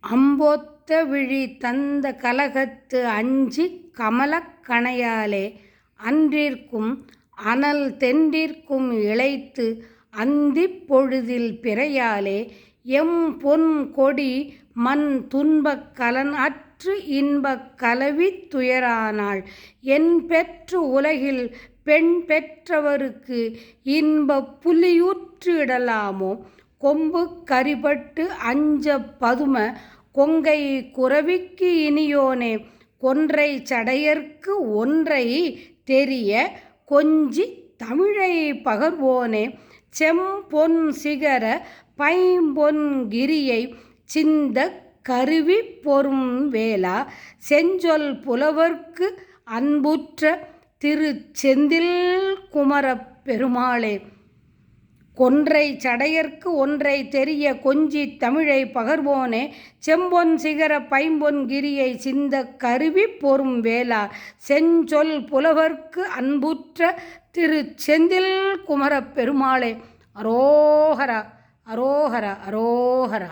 அம்பொத்த விழி தந்த கலகத்து அஞ்சிக் கமலக் கணையாலே அன்றிற்கும் அனல் தென்றிற்கும் இளைத்து அந்திப் பொழுதில் பிறையாலே எம்பொன் கொடி மன் துன்பக் கலன் அற்று இன்பக் கலவித் துயரானாள் என் பெற்று உலகில் பெண் பெற்றவருக்கு இன்பப் புலியுற்று இடலாமோ கொம்புக் கரிபட்டு அஞ்சப் பதும கொங்கை குரவிக்கு இனியோனே கொன்றை சடையர்க்கு ஒன்றை தெரிய கொஞ்சித் தமிழை பகர்வோனே செம்பொன் சிகர பைம்பொன் கிரியை சிந்தக் கருவிப் பொரும் வேலா செஞ்சொல் புலவர்க்கு அன்புற்ற திருச்செந்தில் குமரப் பெருமாளே கொன்றை சடையர்க்கு ஒன்றை தெரிய கொஞ்சித் தமிழை பகர்வோனே செம்பொன் சிகர பைம்பொன் கிரியை சிந்தக் கருவிப் பொரும் வேலா செஞ்சொல் புலவர்க்கு அன்புற்ற திருச்செந்தில் குமரப் பெருமாளே. அரோகரா அரோகரா அரோகரா.